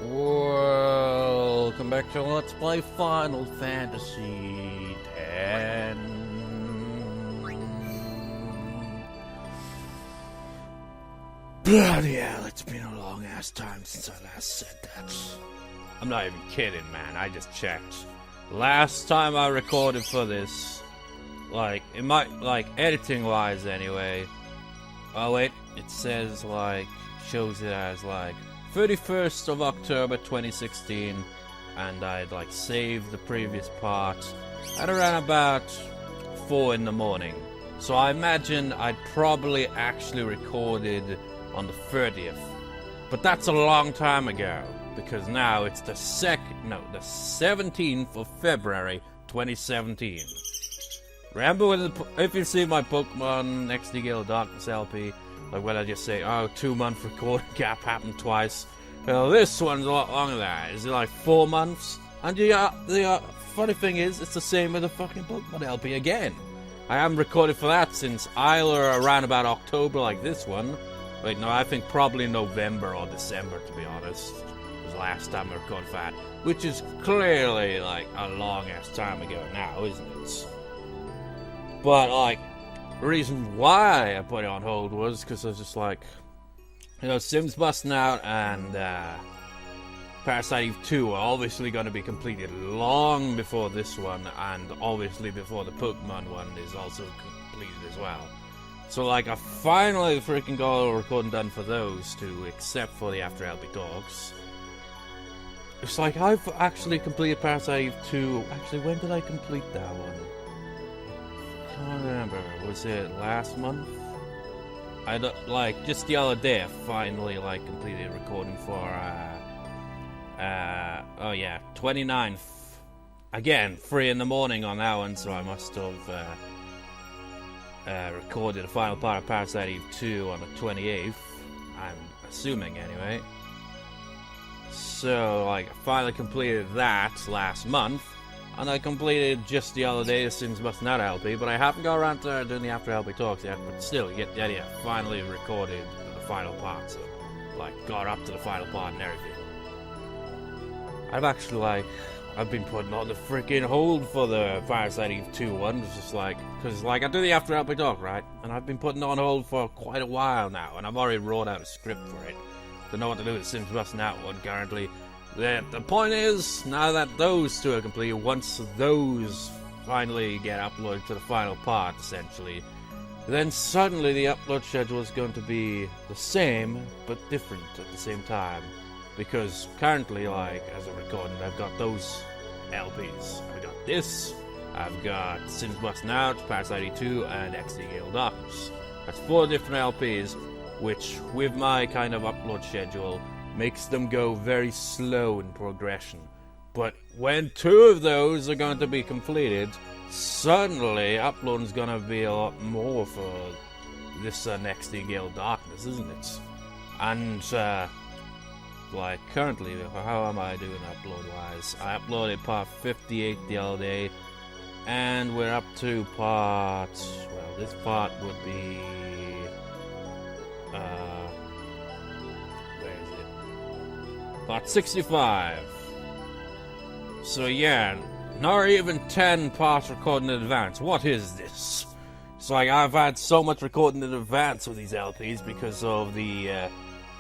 Welcome back to Let's Play Final Fantasy X. Bloody hell, it's been a long ass time since I last said that. I'm not even kidding, man. I just checked. Last time I recorded for this, it might, editing wise anyway. Oh wait, it says, shows it as, 31st of October 2016, and I'd saved the previous part at around about 4 in the morning. So I imagine I'd probably actually recorded on the 30th. But that's a long time ago, because now it's the 17th of February 2017. Remember when if you see my Pokemon XD Gale Darkness LP, when I just say, oh, 2-month recording gap happened twice. Well, this one's a lot longer than that. Is it 4 months? And the funny thing is, it's the same with the fucking Pokemon LP again. I haven't recorded for that since either around about October like this one. Wait, no, I think probably November or December, to be honest. Was the last time I recorded for that. Which is clearly, a long-ass time ago now, isn't it? But, the reason why I put it on hold was because I was just Sims busting out and Parasite Eve 2 are obviously going to be completed long before this one, and obviously before the Pokemon one is also completed as well. So I finally freaking got all the recording done for those two, except for the After LP talks. It's I've actually completed Parasite Eve 2. Actually, when did I complete that one? I can't remember. Was it last month? I don't, just the other day I finally completed recording for 29th. Again, 3 in the morning on that one, so I must have recorded the final part of Parasite Eve 2 on the 28th. I'm assuming anyway. So I finally completed that last month. And I completed just the other day the Sims Busting Out LP, but I haven't got around to doing the After LP talks yet, but still, you get the idea. Finally recorded the final part, so, got up to the final part and everything. I've actually, I've been putting on the freaking hold for the Parasite Eve 2 one, it's just because, I do the After LP talk, right? And I've been putting on hold for quite a while now, and I've already wrote out a script for it. Don't know what to do with the Sims Busting Out one currently. The point is, now that those two are complete, once those finally get uploaded to the final part, essentially, then suddenly the upload schedule is going to be the same, but different at the same time. Because currently, as I'm recording, I've got those LPs. I've got this, I've got Sims Busting Out, Parasite Eve 2, and XD Gale Darkness. That's 4 different LPs, which, with my kind of upload schedule, makes them go very slow in progression. But when 2 of those are going to be completed, suddenly uploading is going to be a lot more for this next Gale Darkness, isn't it? And, currently, how am I doing upload-wise? I uploaded part 58 the other day, and we're up to part... well, this part would be... Part 65. So yeah, not even 10 parts recording in advance. What is this? It's I've had so much recording in advance with these LPs because of the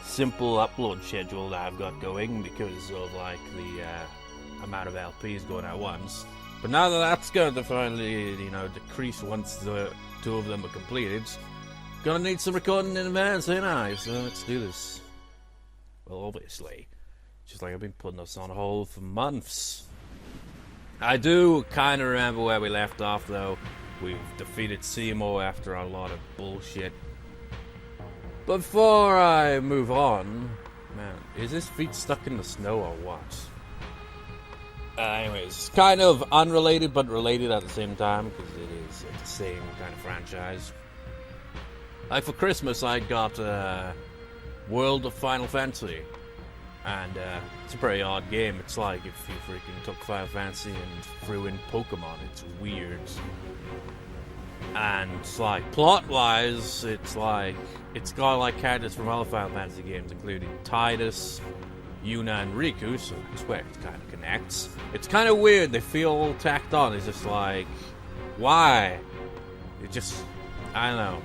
simple upload schedule that I've got going, because of the amount of LPs going at once. But now that that's going to finally, decrease once the 2 of them are completed, gonna need some recording in advance, ain't I? So let's do this. Well, obviously. Just I've been putting this on hold for months. I do kind of remember where we left off, though. We've defeated Seymour after a lot of bullshit. But before I move on... Man, is his feet stuck in the snow or what? Anyways, kind of unrelated but related at the same time, because it is the same kind of franchise. For Christmas, I got World of Final Fantasy. And it's a pretty odd game. It's if you freaking took Final Fantasy and threw in Pokemon. It's weird. And plot-wise, it's got characters from other Final Fantasy games, including Tidus, Yuna and Riku, so that's where it kind of connects. It's kind of weird, they feel all tacked on. It's just like, why? It just, I don't know.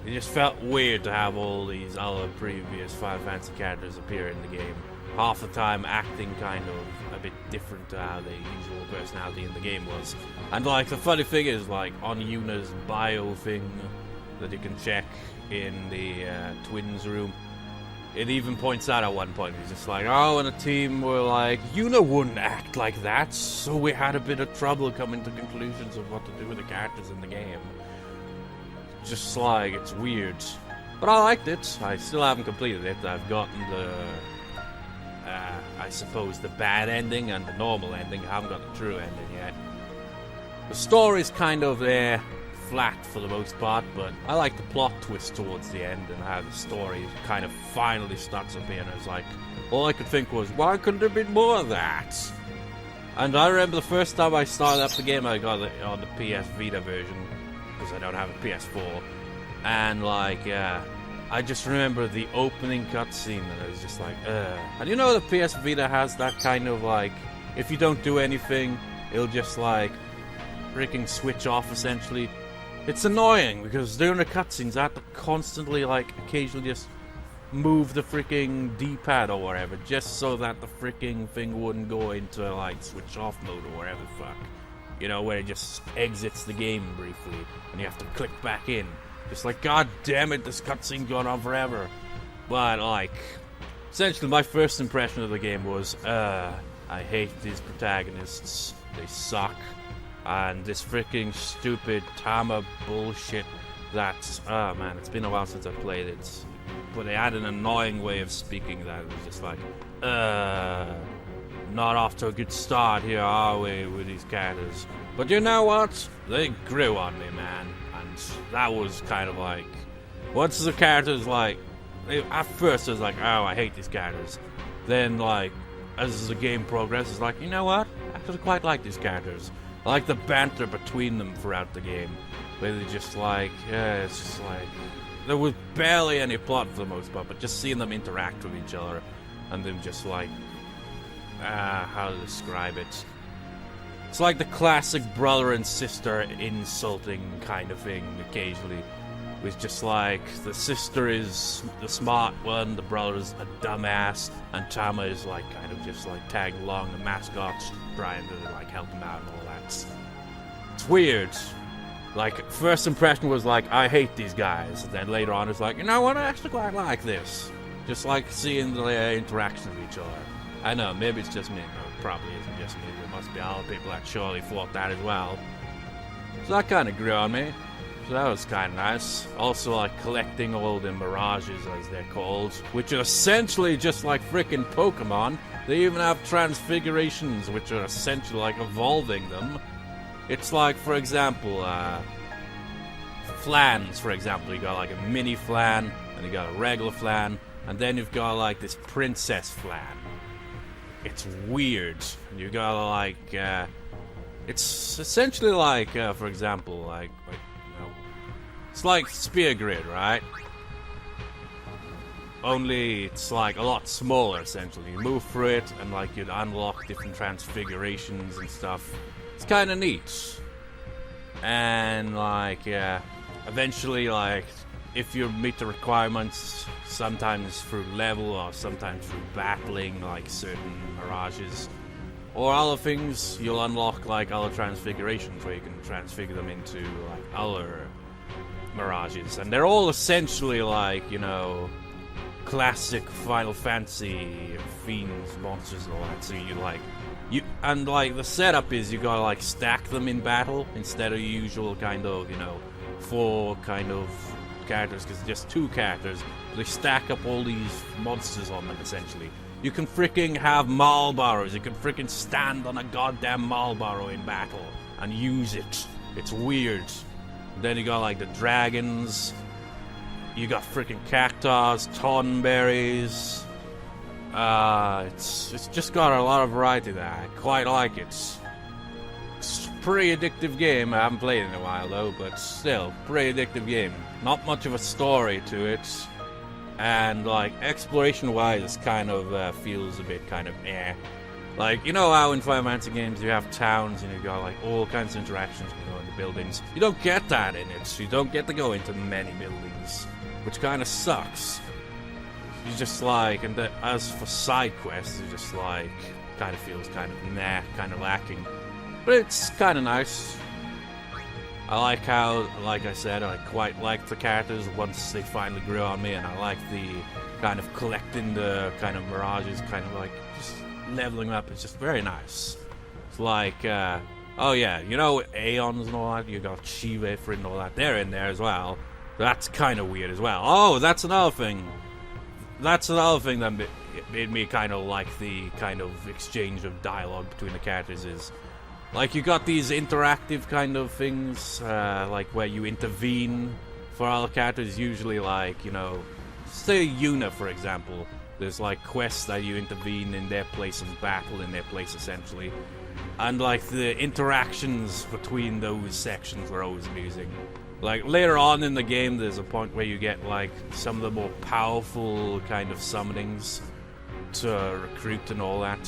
It just felt weird to have all these other previous Final Fantasy characters appear in the game. Half the time acting kind of a bit different to how their usual personality in the game was. And like, the funny thing is, like, on Yuna's bio thing that you can check in the twins room, it even points out at one point, he's just like, oh, and the team were like, Yuna wouldn't act like that, so we had a bit of trouble coming to conclusions of what to do with the characters in the game. Just like, it's weird. But I liked it. I still haven't completed it. I've gotten the, I suppose, the bad ending and the normal ending. I haven't got the true ending yet. The story's kind of there, flat for the most part, but I like the plot twist towards the end and how the story kind of finally starts appearing. It's like, all I could think was, why couldn't there be more of that? And I remember the first time I started up the game, I got it on the PS Vita version, because I don't have a PS4, and like, I just remember the opening cutscene, and it was just like, And you know the PS Vita has that kind of like, if you don't do anything, it'll just like, freaking switch off essentially. It's annoying, because during the cutscenes I have to constantly, like, occasionally just move the freaking D-pad or whatever, just so that the freaking thing wouldn't go into, like, switch off mode or whatever the fuck. You know, where it just exits the game briefly, and you have to click back in. Just like, god damn it, this cutscene's going on forever. But, like, essentially my first impression of the game was, I hate these protagonists. They suck. And this freaking stupid Tama bullshit that's, oh man, it's been a while since I played it. But they had an annoying way of speaking that it was just like, not off to a good start here, are we, with these characters. But you know what? They grew on me, man. And that was kind of like, once the characters, like, at first it was like, oh, I hate these characters. Then, like, as the game progresses, like, you know what? I actually quite like these characters. I like the banter between them throughout the game. Where they just like, yeah, it's just like, there was barely any plot for the most part, but just seeing them interact with each other, and them just like, how to describe it. It's like the classic brother and sister insulting kind of thing, occasionally. It's just like, the sister is the smart one, the brother's a dumbass, and Tama is like, kind of just like tagging along, the mascot's trying to like help him out and all that. It's weird. Like, first impression was like, I hate these guys. And then later on it's like, you know what, I actually quite like this. Just like seeing the interaction with each other. I know, maybe it's just me. No, it probably isn't just me. There must be other people that surely thought that as well. So that kind of grew on me. So that was kind of nice. Also, like, collecting all the mirages, as they're called, which are essentially just like freaking Pokemon. They even have transfigurations, which are essentially like evolving them. It's like, for example, Flans, for example. You got like a mini Flan, and you got a regular Flan, and then you've got like this Princess Flan. It's weird. You got like, it's essentially like, for example, like it's like Spear Grid, right? Only it's like a lot smaller, essentially. You move through it, and like you'd unlock different transfigurations and stuff. It's kind of neat. And like, eventually, like, if you meet the requirements, sometimes through level or sometimes through battling like certain mirages or other things, you'll unlock like other transfigurations where you can transfigure them into like other mirages, and they're all essentially like, you know, classic Final Fantasy fiends, monsters, and all that. So you like, and like the setup is you gotta like stack them in battle instead of usual kind of, you know, 4 kind of characters, because just 2 characters. They stack up all these monsters on them essentially. You can freaking have Marlboros. You can freaking stand on a goddamn Marlboro in battle and use it. It's weird. Then you got like the dragons. You got freaking cactus, tonberries. It's just got a lot of variety there. I quite like it. It's a pretty addictive game. I haven't played it in a while though, but still, pretty addictive game. Not much of a story to it. And like exploration-wise, it kind of feels a bit kind of eh. Like, you know how in Final Fantasy games you have towns and you've got like all kinds of interactions, you go into buildings. You don't get that in it. You don't get to go into many buildings, which kind of sucks. You just like, and as for side quests, you just like kind of feels kind of nah, kind of lacking. But it's kind of nice. I like how, like I said, I quite like the characters once they finally grew on me, and I like the kind of collecting the kind of mirages, kind of like just leveling up. It's just very nice. It's like, oh yeah, you know Aeons and all that, you got Shiva and all that, they're in there as well. That's kind of weird as well. Oh, that's another thing. That's another thing that made me kind of like the kind of exchange of dialogue between the characters is, like, you got these interactive kind of things, like where you intervene for other characters, usually like, you know, say Yuna, for example. There's like quests that you intervene in their place of battle, in their place essentially. And like the interactions between those sections were always amusing. Like later on in the game, there's a point where you get like some of the more powerful kind of summonings to recruit and all that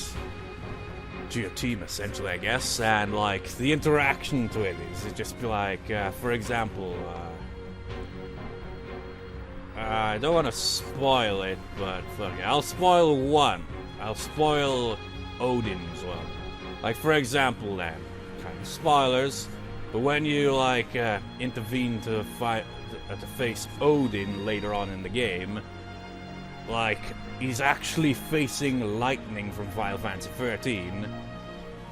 to your team, essentially, I guess. And like the interaction to it is just like, for example, I don't want to spoil it, but fuck it, I'll spoil one. I'll spoil Odin's one. Like, for example, then, kind of spoilers. But when you like intervene to fight to face Odin later on in the game, like he's actually facing lightning from Final Fantasy 13,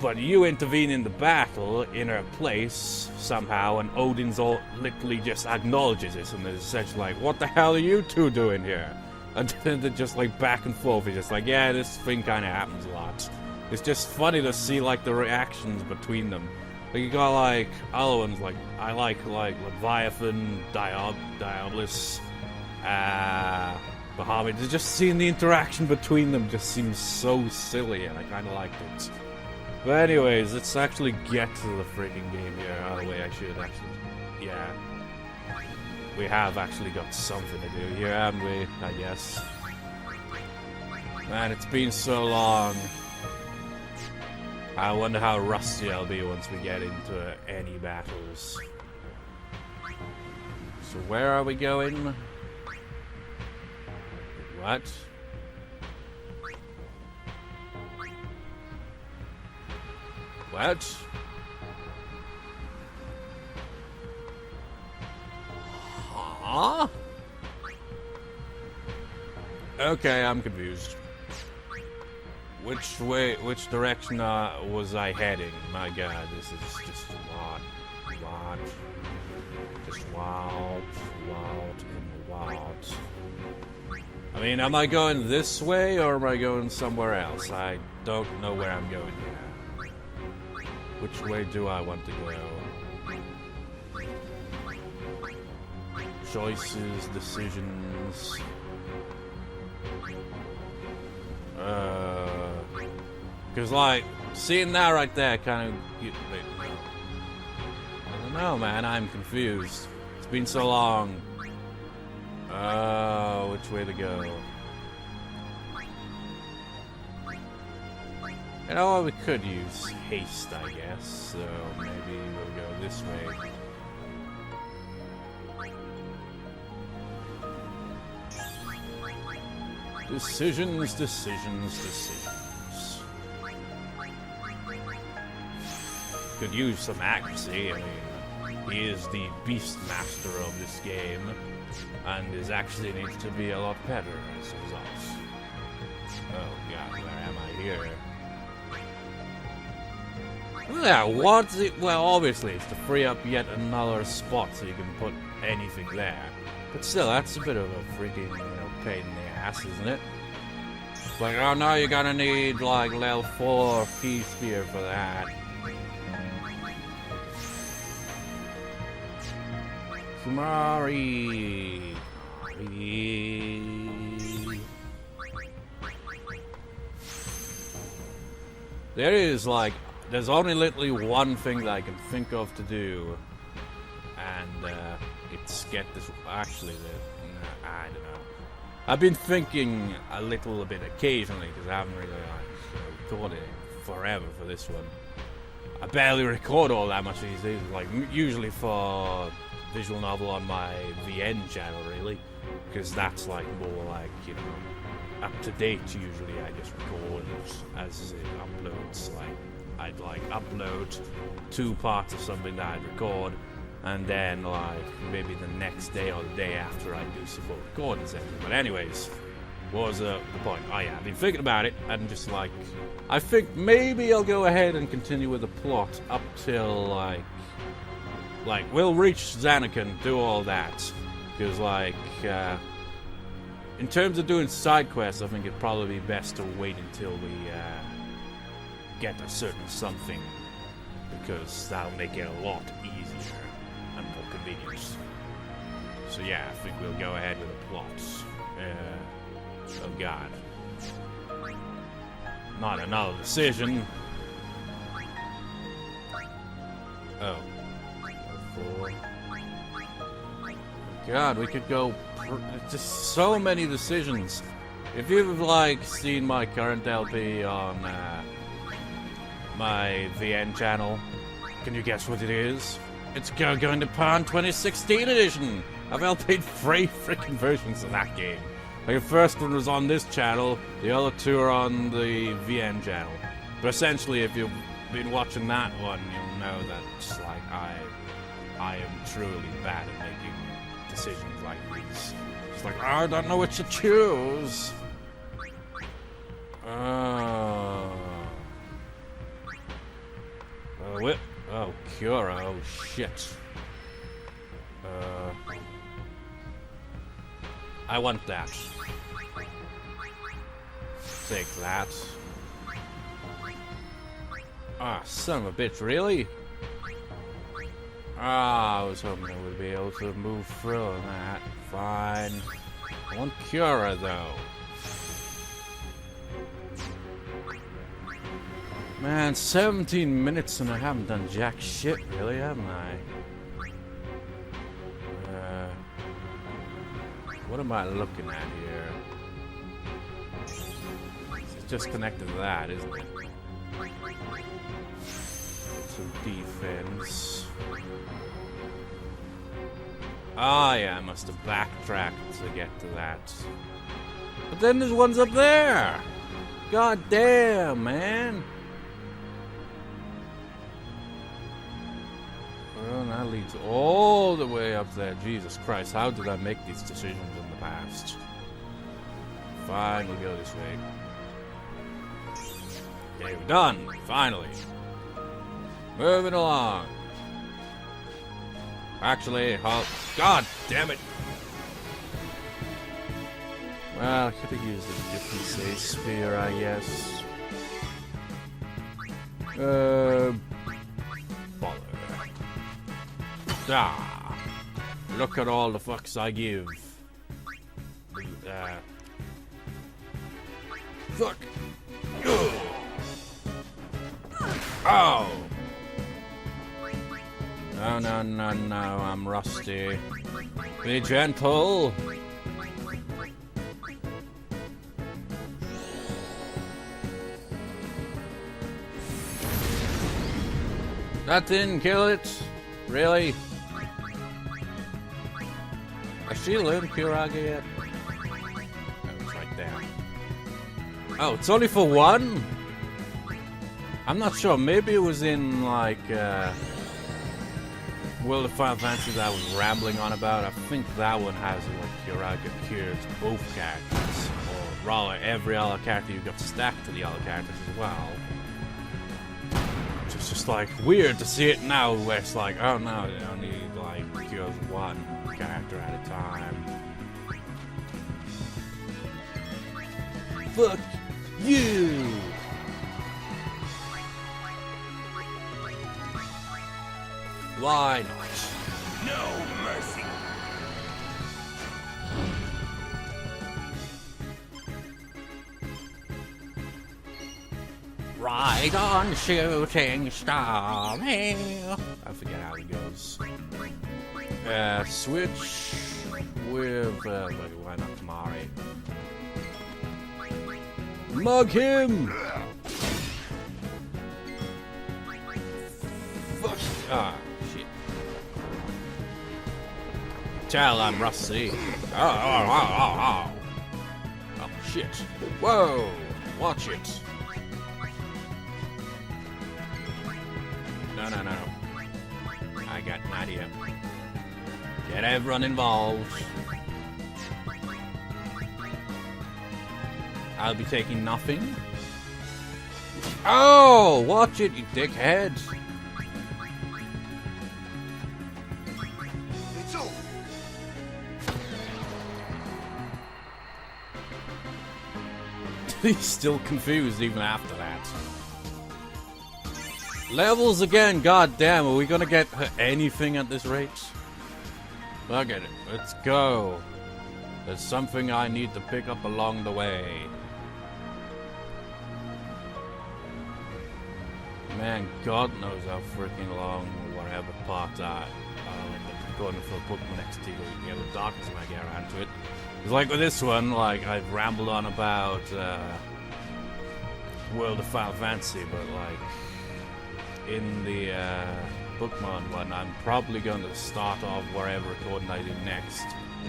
but you intervene in the battle in her place somehow, and Odin's all literally just acknowledges this and is essentially like, "What the hell are you two doing here?" And then they're just like back and forth. He's just like, "Yeah, this thing kind of happens a lot." It's just funny to see like the reactions between them. Like you got like other ones like I like Leviathan, Diabolus, Bahamut. Just seeing the interaction between them just seems so silly, and I kind of liked it. But anyways, let's actually get to the freaking game here. Oh wait, I should actually, yeah. We have actually got something to do here, haven't we? I guess. Man, it's been so long. I wonder how rusty I'll be once we get into any battles. So where are we going? What? What? Huh? Okay, I'm confused. Which direction was I heading? My god, this is just wild. Just wild, and wild. I mean, am I going this way or am I going somewhere else? I don't know where I'm going yet. Which way do I want to go? Choices, decisions. Because, like, seeing that right there kind of... I don't know, man. I'm confused. It's been so long. Which way to go? You know what? We could use haste, I guess. So maybe we'll go this way. Decisions. Could use some accuracy. I mean, he is the beast master of this game, and is actually needs to be a lot better as a result. Oh god, where am I here? Yeah, what's it? Well, obviously it's to free up yet another spot so you can put anything there. But still, that's a bit of a freaking, pain in the ass, isn't it? It's like, oh no, you're gonna need like level 4 key sphere for that. Kumari. There is like, there's only literally one thing that I can think of to do, and it's get this. Actually, I don't know. I've been thinking a little bit occasionally, because I haven't really recorded forever for this one. I barely record all that much these days, like usually for visual novel on my VN channel, really, because that's like more like, you know, up to date. Usually I just record as it uploads. Like I'd like upload 2 parts of something that I'd record, and then like maybe the next day or the day after I do some more recording sessions. But anyways, what was the point? Oh yeah, I've been thinking about it, and just like, I think maybe I'll go ahead and continue with the plot up till like we'll reach Xanacan, do all that, because like in terms of doing side quests, I think it'd probably be best to wait until we get a certain something, because that'll make it a lot easier and more convenient. So yeah, I think we'll go ahead with the plot. Oh god. Not another decision. Oh. God, we could go... just so many decisions. If you've, like, seen my current LP on my VN channel, can you guess what it is? It's going to Pawn 2016 edition! I've LP'd 3 freaking versions of that game. Like, the first one was on this channel, the other 2 are on the VN channel. But essentially, if you've been watching that one, you'll know that, like, I am truly bad at making decisions like these. It's like, I don't know what to choose. Whip. Oh, Cura. Oh, shit. I want that. Take that. Ah, son of a bitch, really? Ah, I was hoping I would be able to move through on that. Fine. I want Cura, though. Man, 17 minutes and I haven't done jack shit, really, haven't I? What am I looking at here? It's just connected to that, isn't it? Some defense. Ah, yeah, I must have backtracked to get to that. But then there's ones up there! God damn, man! Well, that leads all the way up there. Jesus Christ, how did I make these decisions in the past? Fine, we'll go this way. Okay, we're done. Finally. Moving along. Actually, halt. God damn it! Well, I could have used a different say sphere, I guess. Bother. Ah, look at all the fucks I give. Fuck. Ugh. Oh. No, no, no, no, I'm rusty. Be gentle. That didn't kill it? Really? Has she learned Kiraga yet? Oh, it's right there. Oh, it's only for 1? I'm not sure. Maybe it was in, like, World of Final Fantasy that I was rambling on about. I think that one has, like, Kiraga cures both characters. Or rather, every other character you've got stacked to the other characters as well. It's just, like, weird to see it now where it's like, oh no, it only, like, cures 1 character at a time. Fuck you! Why not? No mercy. Ride on, shooting star. I forget how it goes. Switch. with, why not Kamari? Mug him! Fuck! Ah, shit. Tell I'm rusty. Oh, shit. Whoa! Watch it. No. I got an idea. Get everyone involved. I'll be taking nothing. Oh! Watch it, you dickhead! It's all. He's still confused even after that. Levels again, god damn, are we gonna get anything at this rate? Look at it, let's go. There's something I need to pick up along the way. Man, God knows how freaking long whatever part I end up recording for Pokemon XT or the darkness when I get around to it. It's like with this one, like I've rambled on about World of Final Fantasy, but like in the Pokemon one, I'm probably going to start off wherever recording I do next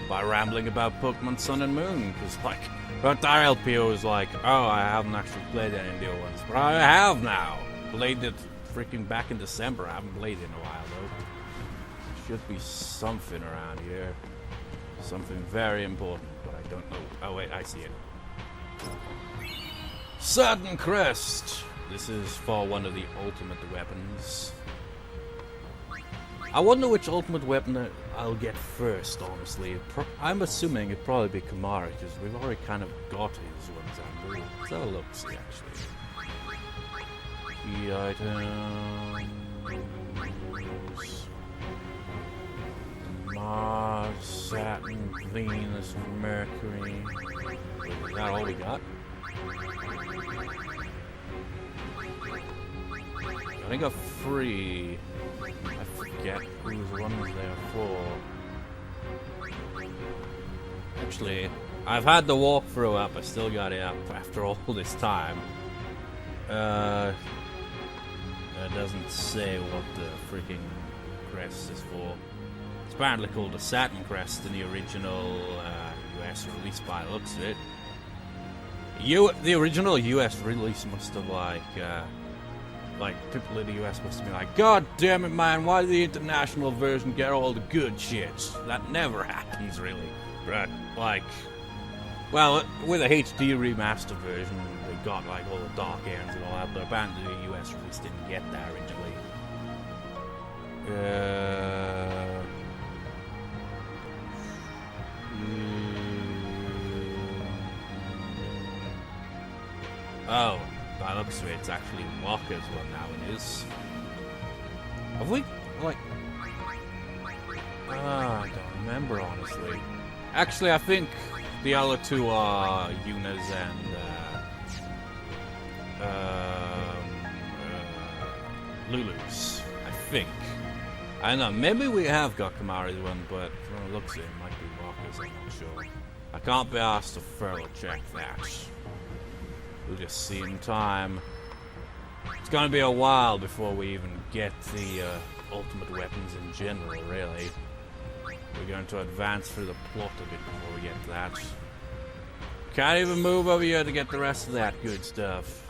by rambling about Pokemon Sun and Moon, because like but our LPO is like, oh, I haven't actually played any of the old ones, but I have now. Played it freaking back in December. I haven't played it in a while though. Should be something around here. Something very important, but I don't know. Oh wait, I see it. Sudden Crest! This is for one of the ultimate weapons. I wonder which ultimate weapon I'll get first, honestly. I'm assuming it'd probably be Kamari, because we've already kind of got his ones on. Let's have a look, see actually. Key items. Mars, Saturn, Venus, Mercury. Is that all we got? I think a free. I forget whose one was there for. Actually, I've had the walkthrough up. I still got it up after all this time. It doesn't say what the freaking crest is for. It's apparently called the Saturn Crest in the original US release by the looks of it. The original US release must have like people in the US must have been like, God damn it, man, why did the international version get all the good shit? That never happens, really. But like, well, with a HD remaster version, they got like all the dark ends and all that, but apparently the US release didn't get that originally. Oh, by the looks of it, it's actually Walker's one now, it is. Have we, like... I don't remember, honestly. Actually, I think the other two are Yuna's and Lulu's, I think. I don't know, maybe we have got Kamari's one, but from the looks of it, it might be Walker's, I'm not sure. I can't be asked to further check that. We'll just see in time. It's gonna be a while before we even get the ultimate weapons in general, really. We're going to advance through the plot a bit before we get to that. Can't even move over here to get the rest of that good stuff.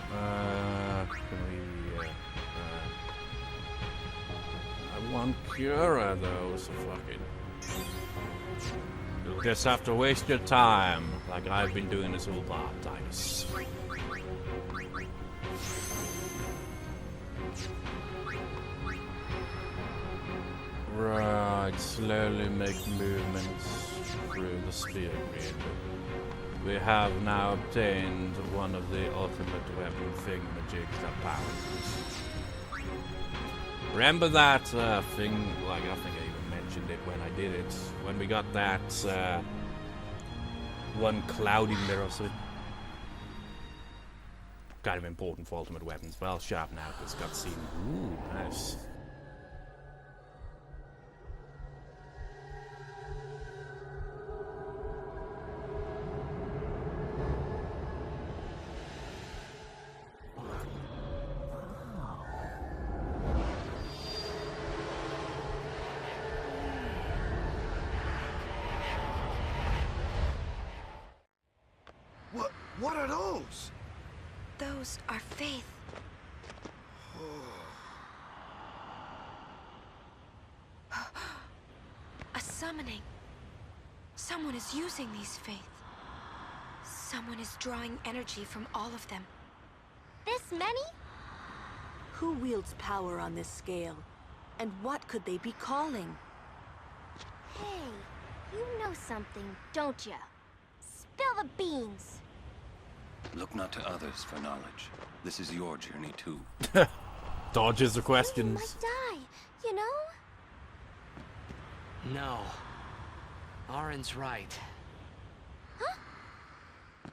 Can we, I want Cura though, so fuck it. You'll just have to waste your time, like I've been doing this whole part, Titus. Right, slowly make movements through the sphere grid. We have now obtained one of the ultimate weapon thingamajigs that powers. Remember that thing, like I think I even mentioned it when I did it, when we got that one cloudy mirror, so kind of important for ultimate weapons. Well, shut up now, because cutscene. Ooh, nice. What are those? Those are faith. A summoning. Someone is using these faith. Someone is drawing energy from all of them. This many? Who wields power on this scale? And what could they be calling? Hey, you know something, don't ya? Spill the beans. Look not to others for knowledge. This is your journey too. Dodges the You questions. might die, you know? No. Arin's right. Huh?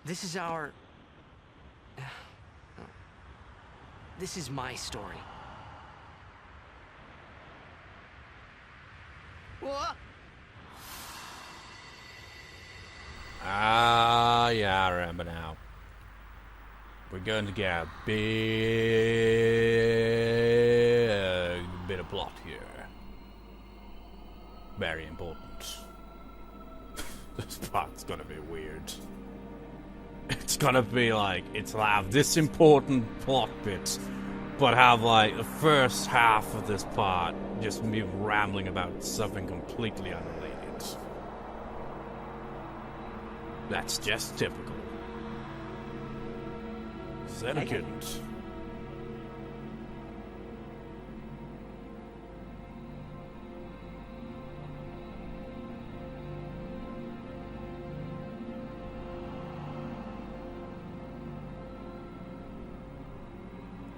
This is our... This is my story. What? Ah, yeah, I remember now. We're going to get a big bit of plot here. Very important. This part's gonna be weird. It's gonna be like, it's have this important plot bit, but have like the first half of this part just me rambling about something completely unrelated. That's just typical. Said I couldn't.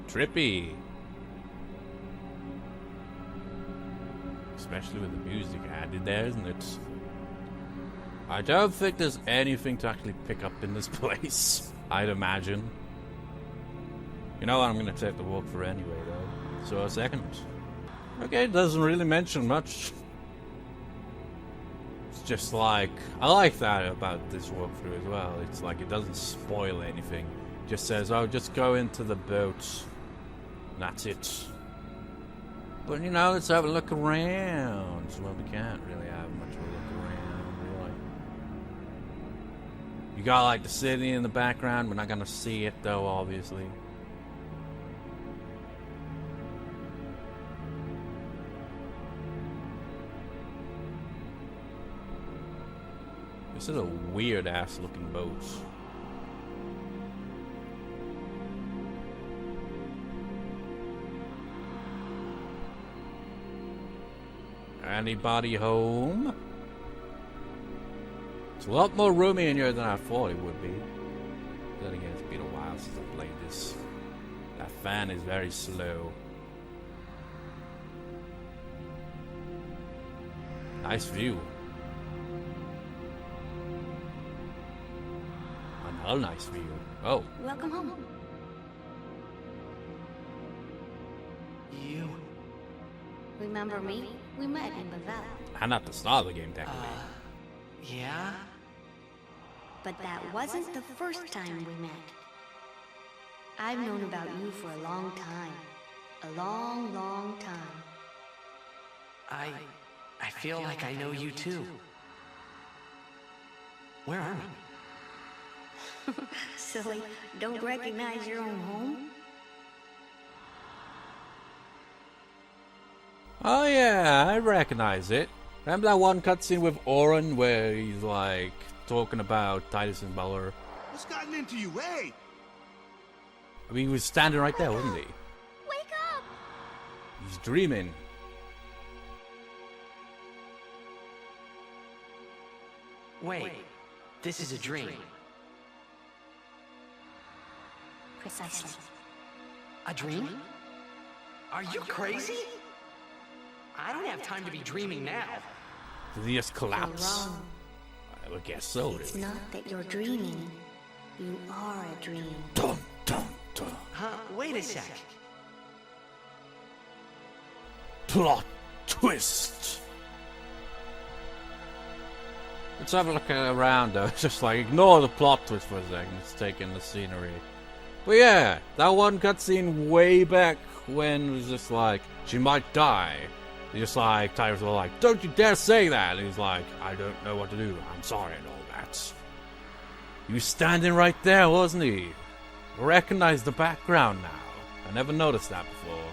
Trippy. Especially with the music added there, isn't it? I don't think there's anything to actually pick up in this place, I'd imagine. You know what, I'm gonna take the walkthrough anyway, though. So a second. Okay, it doesn't really mention much. It's just like, I like that about this walkthrough as well. It's like it doesn't spoil anything. It just says, oh, just go into the boat. And that's it. But you know, let's have a look around. Well, we can't really have much of a look around, really. You got like the city in the background. We're not gonna see it though, obviously. This is a weird ass looking boat. Anybody home? It's a lot more roomy in here than I thought it would be. Then again, it's been a while since I played this. That fan is very slow. Nice view. Another nice view. Oh. Welcome home. You... Remember me? We met in Bavel. And at the start of the game, technically. Yeah? But that wasn't the first time we met. I've known about you for a long time. A long, long time. I feel like I know you too. Where are we? Silly, don't recognize your own home? Oh yeah, I recognize it. Remember that one cutscene with Oren where he's like talking about Titus and Balor? What's gotten into you, hey? I mean, he was standing right there, wasn't he? Wake up! He's dreaming. Wait, this is a dream. Precisely. A dream? Are you crazy? I don't have time to be dreaming now. Did he just collapse? You're wrong. I would guess so, It's really. not that you're dreaming. You are a dream. Dun, dun, dun. Huh? Wait a sec. Plot twist. Let's have a look around though. Just like ignore the plot twist for a second. Let's take in the scenery. But yeah, that one cutscene way back when was just like she might die. Just like Titus was like, "Don't you dare say that!" And he's like, "I don't know what to do. I'm sorry," and all that. He was standing right there, wasn't he? I recognize the background now. I never noticed that before.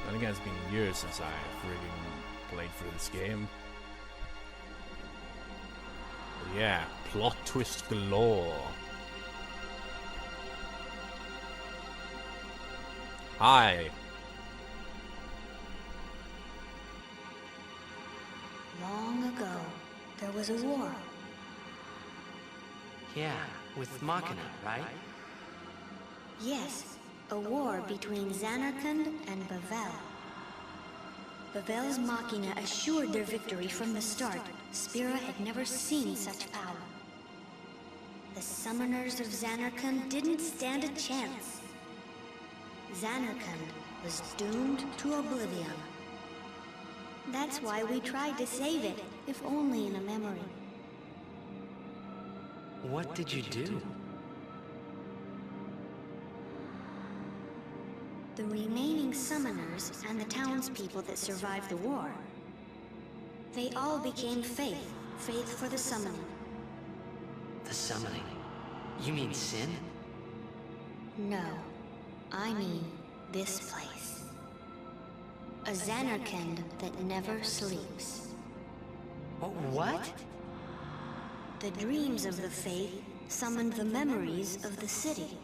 And again, it's been years since I friggin' played through this game. But yeah, plot twist galore. Hi. Long ago, there was a war. Yeah, with Machina, right? Yes, a war between Zanarkand and Bavel. Bavel's Machina assured their victory from the start. Spira had never seen such power. The summoners of Zanarkand didn't stand a chance. Zanarkand was doomed to oblivion. That's why we tried to save it, if only in a memory. What did you do? The remaining summoners and the townspeople that survived the war, they all became faith for the summoning. The summoning? You mean sin? No, I mean this place. A Zanarkand that never sleeps. What? The dreams of the faith summoned the memories of the city.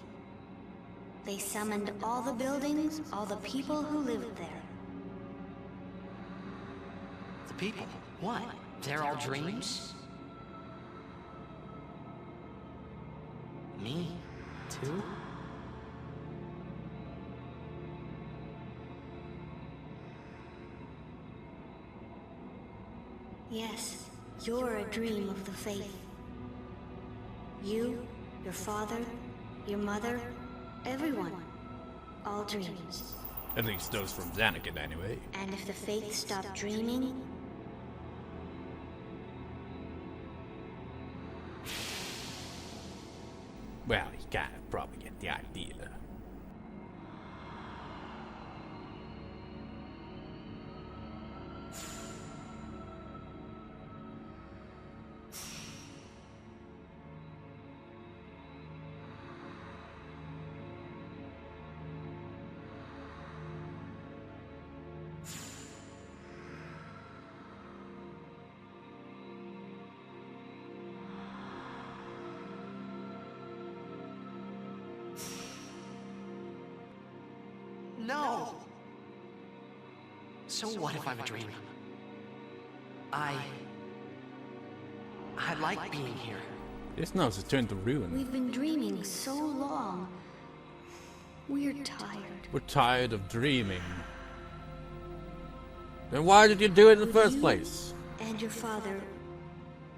They summoned all the buildings, all the people who lived there. The people? What? They're all dreams? Me? Too? Yes, you're a dream of the faith. You, your father, your mother, everyone. All dreams. At least those from Zanarkand, anyway. And if the faith stopped dreaming, Well, you kind of probably get the idea. No! So what if I'm a dream? I like being here. This now's a turn to ruin. we've been dreaming so long. We're tired. We're tired of dreaming. Then why did you do it in the first You place? And your father,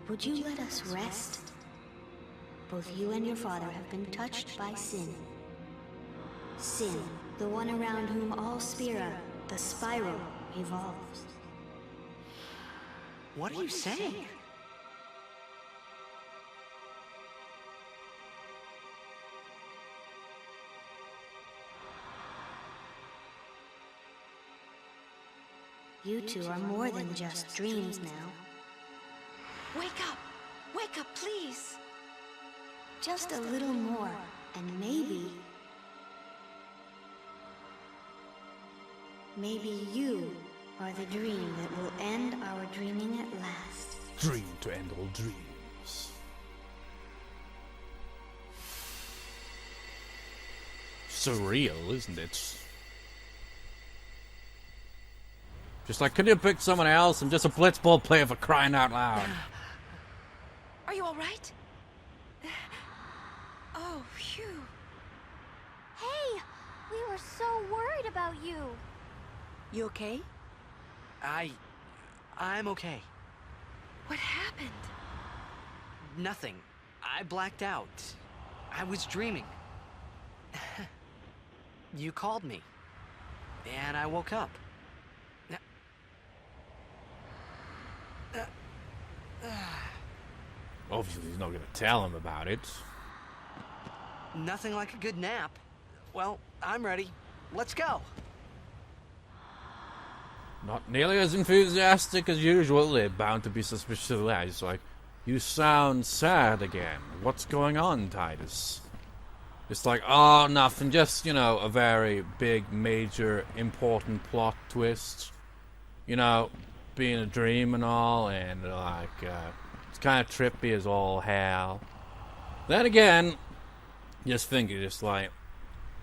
would you let us rest? Both you and your father have been touched by sin. Sin, the one around whom all Spira, the spiral, evolves. What are you saying? You two are more than just dreams now. Wake up! Wake up, please! Just a little more, and maybe you are the dream that will end our dreaming at last. Dream to end all dreams. Surreal, isn't it? Just like, could you pick someone else? I'm just a blitzball player for crying out loud. Are you all right? Oh, phew. Hey! We were so worried about you. You okay? I'm okay. What happened? Nothing. I blacked out. I was dreaming. You called me. And I woke up. Obviously, he's not going to tell him about it. Nothing like a good nap. Well, I'm ready. Let's go. Not nearly as enthusiastic as usual. They're bound to be suspicious of that. He's like, You sound sad again. What's going on, Titus? It's like, oh, nothing. Just, you know, a very big, major, important plot twist. You know, being a dream and all, and like, it's kind of trippy as all hell. Then again, just think it, just like,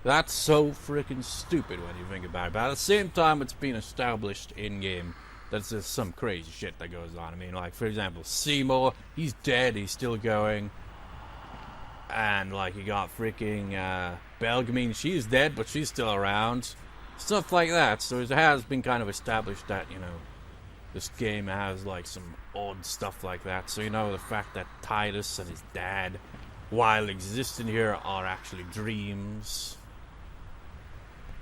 that's so freaking stupid when you think about it. But at the same time, it's been established in-game that's just some crazy shit that goes on. I mean, like, for example, Seymour, he's dead, he's still going. And, like, you got freaking, Belgamine, she's dead, but she's still around. Stuff like that. So it has been kind of established that, you know, this game has, like, some odd stuff like that. So, you know, the fact that Titus and his dad, while existing here, are actually dreams.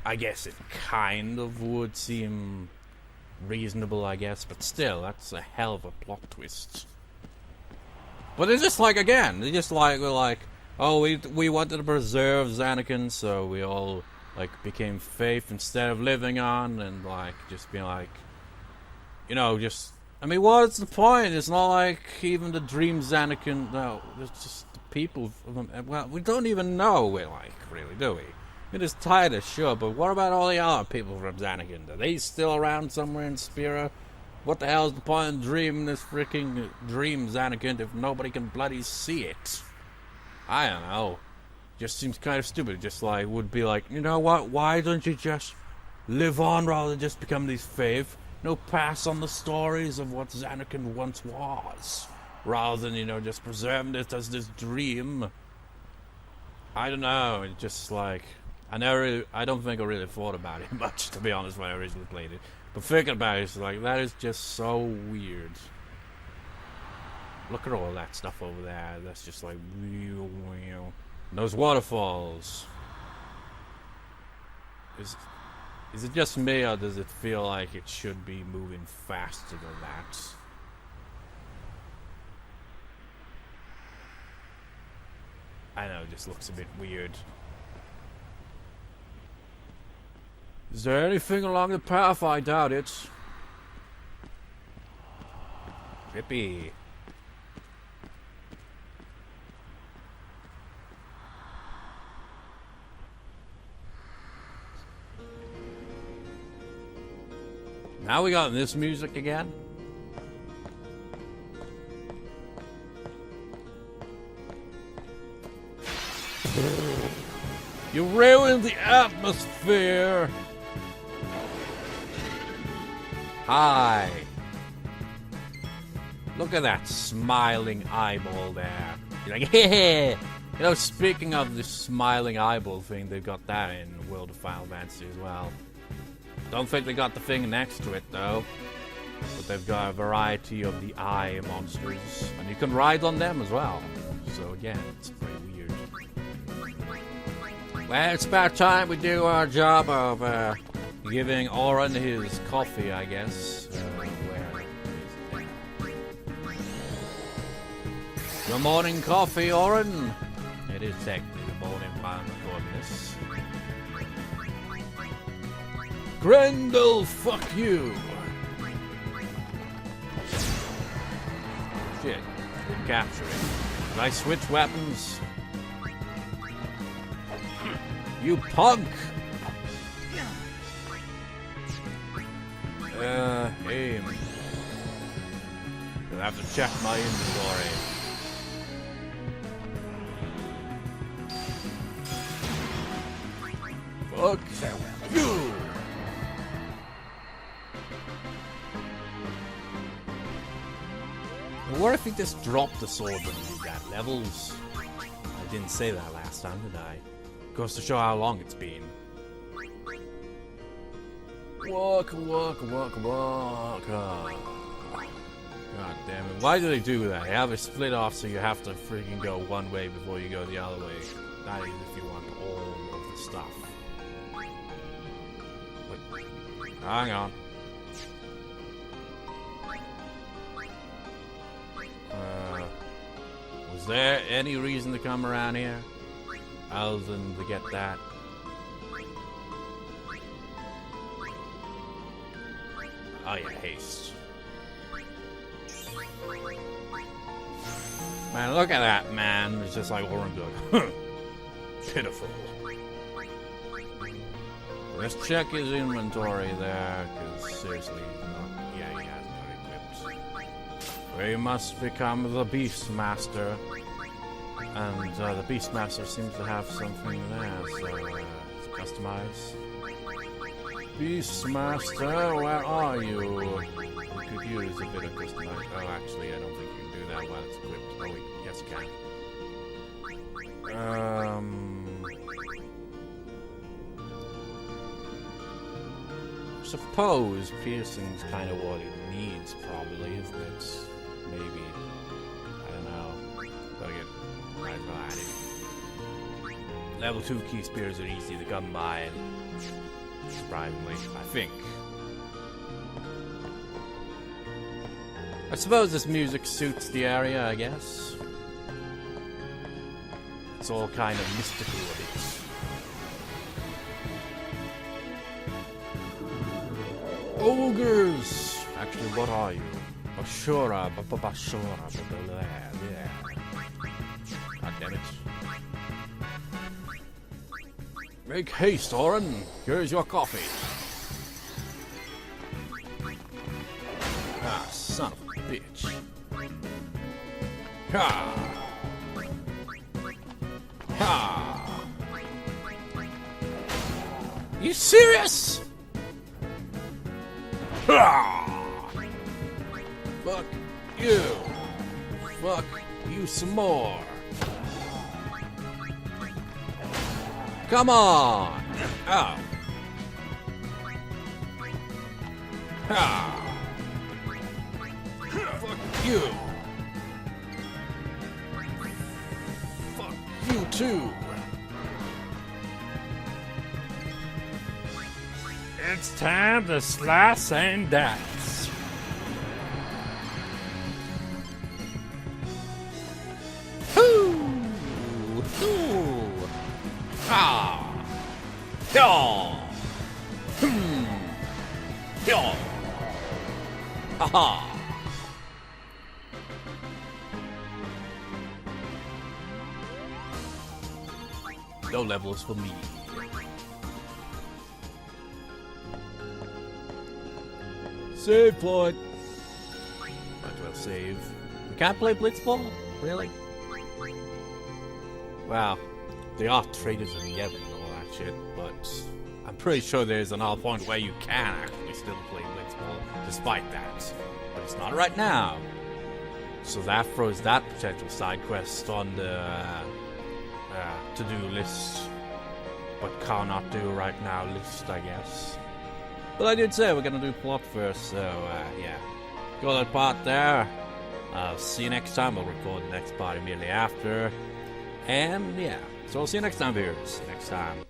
I guess it kind of would seem reasonable, I guess, but still, that's a hell of a plot twist. But it's just like, again, it's just like, we're like, oh, we wanted to preserve Xanakin, so we all, like, became Faith instead of living on, and, like, just being like, you know, just, I mean, what's the point? It's not like even the Dream Xanakin, no, it's just the people, well, we don't even know, we like, really, do we? It is Titus, sure, but what about all the other people from Xanakin? Are they still around somewhere in Spira? What the hell is the point in dreaming this freaking Dream Xanakin if nobody can bloody see it? I don't know. Just seems kind of stupid. Just like, would be like, you know what? Why don't you just live on rather than just become these Faith? No, pass on the stories of what Xanakin once was. Rather than, you know, just preserving it as this dream. I don't know. It's just like, I don't think I really thought about it much, to be honest, when I originally played it. But thinking about it, it's like, that is just so weird. Look at all that stuff over there. That's just like, and those waterfalls. Is it just me, or does it feel like it should be moving faster than that? I know, it just looks a bit weird. Is there anything along the path? I doubt it. Trippy. Now we got this music again. You ruined the atmosphere. Hi. Look at that smiling eyeball there. You're like, hey. You know, speaking of the smiling eyeball thing, they've got that in World of Final Fantasy as well. Don't think they got the thing next to it, though. But they've got a variety of the eye monsters. And you can ride on them as well. So, again, it's pretty weird. Well, it's about time we do our job of, giving Oren his coffee, I guess. Where is it? Your morning coffee, Oren? It is technically the morning time recording this. Grendel, fuck you! Shit, didn't capture it. Did I switch weapons? You punk! Aim. I'll have to check my inventory. Fuck you! What if he just dropped the sword when he got levels? I didn't say that last time, did I? Goes to show how long it's been. Walk. God damn it. Why do they do that? They have it split off so you have to freaking go one way before you go the other way. That is if you want all of the stuff. Wait. Hang on. Was there any reason to come around here? Other than to get that? Oh yeah, haste. Man, look at that, man. It's just like Oren Doug. Pitiful. Let's check his inventory there, because seriously, yeah, he hasn't got equipped. We must become the Beastmaster. And the Beastmaster seems to have something there, so let's customize. Beastmaster, where are you? We could use a bit of customization. Oh, actually, I don't think you can do that while it's equipped. Oh, wait, yes, you can. Suppose piercing's kind of what it needs, probably, isn't it? Maybe. I don't know. But again, might as well add it. Level 2 key spears are easy to come by, surprisingly, I think. I suppose this music suits the area, I guess. It's all kind of mystical a bit. Ogres! Actually, what are you? Bashura, Bashura, yeah. God damn it. Make haste, Oren. Here's your coffee. Ah, son of a bitch. Ha! Ha! You serious? Ha! Fuck you. Fuck you some more. Come on! Oh. Ha! Fuck you! Fuck you too! It's time to slice and dice. Hoo! Hoo! Ah! Yaw! Yaw! Haha! No levels for me. Save point. Might as well save. We can't play Blitzball? Really? Wow. They are traders of Yevon and all that shit, but I'm pretty sure there's an all point where you can actually still play Blitzball despite that. But it's not right now. So that throws that potential side quest on the to-do list, but cannot do right now list, I guess. But I did say we're gonna do plot first, so yeah. Got that part there. I'll see you next time. I'll record the next part immediately after. And yeah, so I'll see you next time, viewers. Next time